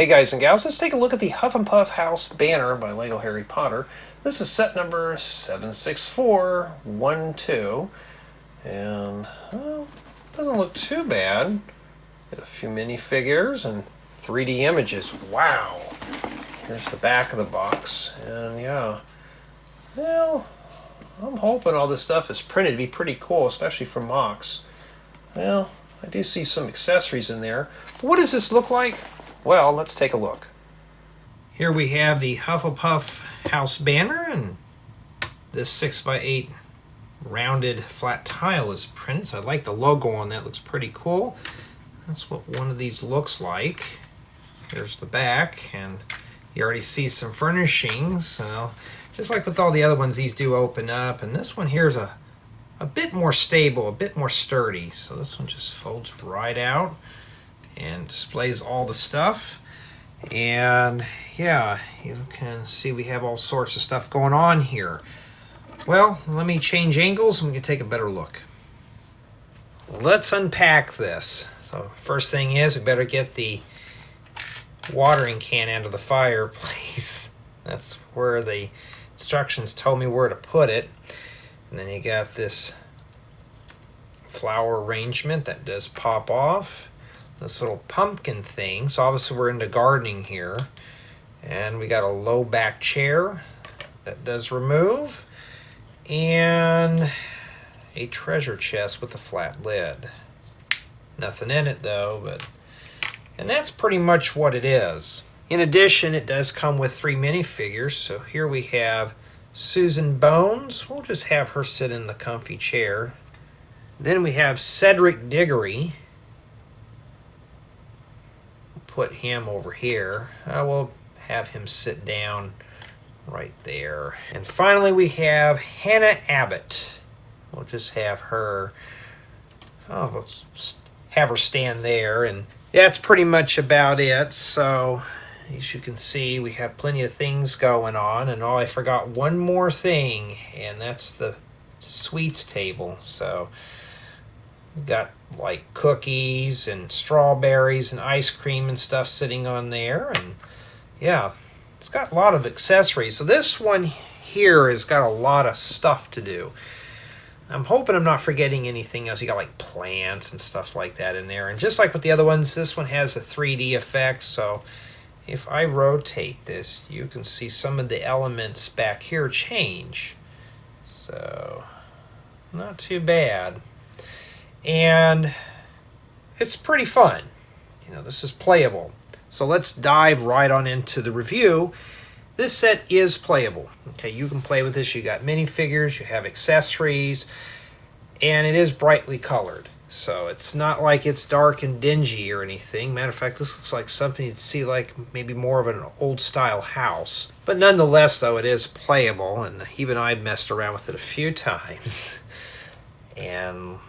Hey guys and gals, let's take a look at the Hufflepuff House Banner by LEGO Harry Potter. This is set number 76412, and well, doesn't look too bad. Got a few minifigures and 3D images. Wow! Here's the back of the box, and yeah, well, I'm hoping all this stuff is printed to be pretty cool, especially for mocks. Well, I do see some accessories in there. What does this look like? Well, let's take a look. Here we have the Hufflepuff House Banner, and this 6x8 rounded flat tile is printed. So I like the logo on that, looks pretty cool. That's what one of these looks like. There's the back, and you already see some furnishings. So just like with all the other ones, these do open up, and this one here is a bit more stable, a bit more sturdy. So this one just folds right out and displays all the stuff. And yeah, you can see we have all sorts of stuff going on here. Well, let me change angles and we can take a better look. Let's unpack this. So first thing is, we better get the watering can out of the fireplace. That's where the instructions told me where to put it. And then you got this flower arrangement that does pop off. This little pumpkin thing. So obviously we're into gardening here. And we got a low back chair that does remove. And a treasure chest with a flat lid. Nothing in it though, and that's pretty much what it is. In addition, it does come with 3 minifigures. So here we have Susan Bones. We'll just have her sit in the comfy chair. Then we have Cedric Doggory. Put him over here. I will have him sit down right there. And finally we have Hannah Abbott. We'll just have her, let's have her stand there, and that's pretty much about it. So as you can see, we have plenty of things going on, and I forgot one more thing, and that's the sweets table. So we've got like cookies and strawberries and ice cream and stuff sitting on there, and yeah, it's got a lot of accessories. So this one here has got a lot of stuff to do. I'm hoping I'm not forgetting anything else. You got like plants and stuff like that in there, and just like with the other ones, this one has a 3D effect. So if I rotate this, you can see some of the elements back here change. So not too bad. And it's pretty fun. You know, this is playable. So let's dive right on into the review. This set is playable. Okay, you can play with this. You got minifigures, you have accessories, and it is brightly colored. So it's not like it's dark and dingy or anything. Matter of fact, this looks like something you'd see like maybe more of an old style house. But nonetheless, though, it is playable, and even I messed around with it a few times. And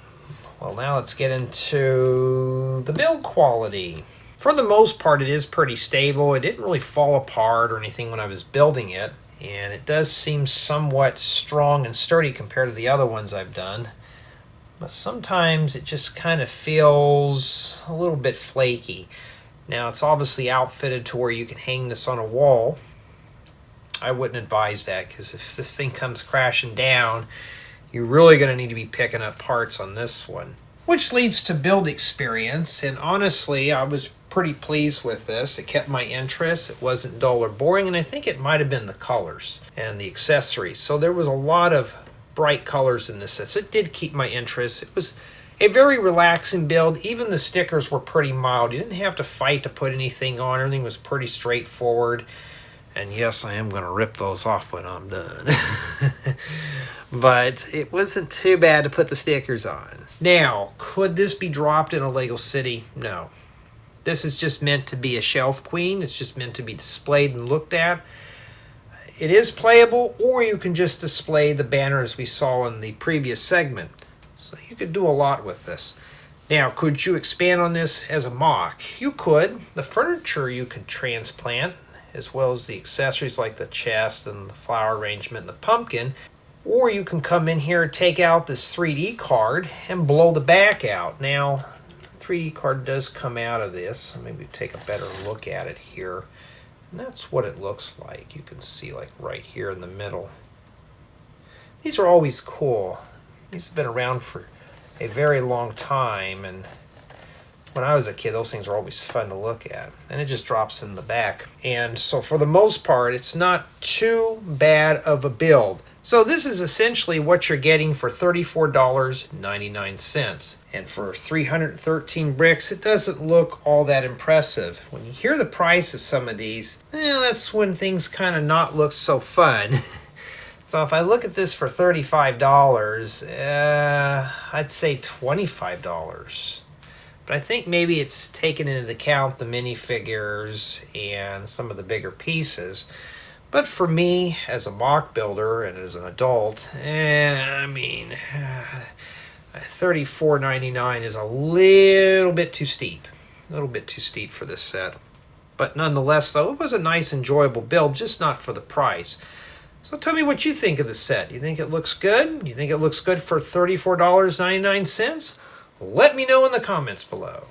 well, now let's get into the build quality. For the most part, it is pretty stable. It didn't really fall apart or anything when I was building it. And it does seem somewhat strong and sturdy compared to the other ones I've done. But sometimes it just kind of feels a little bit flaky. Now, it's obviously outfitted to where you can hang this on a wall. I wouldn't advise that, because if this thing comes crashing down, you're really going to need to be picking up parts on this one. Which leads to build experience, and honestly, I was pretty pleased with this. It kept my interest. It wasn't dull or boring, and I think it might have been the colors and the accessories. So there was a lot of bright colors in this set, so it did keep my interest. It was a very relaxing build. Even the stickers were pretty mild. You didn't have to fight to put anything on. Everything was pretty straightforward. And yes, I am going to rip those off when I'm done. But it wasn't too bad to put the stickers on. Now, could this be dropped in a LEGO City? No. This is just meant to be a shelf queen. It's just meant to be displayed and looked at. It is playable, or you can just display the banner as we saw in the previous segment. So you could do a lot with this. Now, could you expand on this as a mock? You could. The furniture you could transplant, as well as the accessories like the chest and the flower arrangement and the pumpkin. Or you can come in here and take out this 3D card and blow the back out. Now, 3D card does come out of this. Maybe take a better look at it here. And that's what it looks like. You can see like right here in the middle. These are always cool. These have been around for a very long time, and when I was a kid, those things were always fun to look at. And it just drops in the back. And so for the most part, it's not too bad of a build. So this is essentially what you're getting for $34.99. And for 313 bricks, it doesn't look all that impressive. When you hear the price of some of these, that's when things kind of not look so fun. So if I look at this for $35, I'd say $25. But I think maybe it's taken into account the minifigures and some of the bigger pieces. But for me, as a mock builder and as an adult, I mean, $34.99 is a little bit too steep. A little bit too steep for this set. But nonetheless, though, it was a nice, enjoyable build, just not for the price. So tell me what you think of the set. You think it looks good? You think it looks good for $34.99? Let me know in the comments below.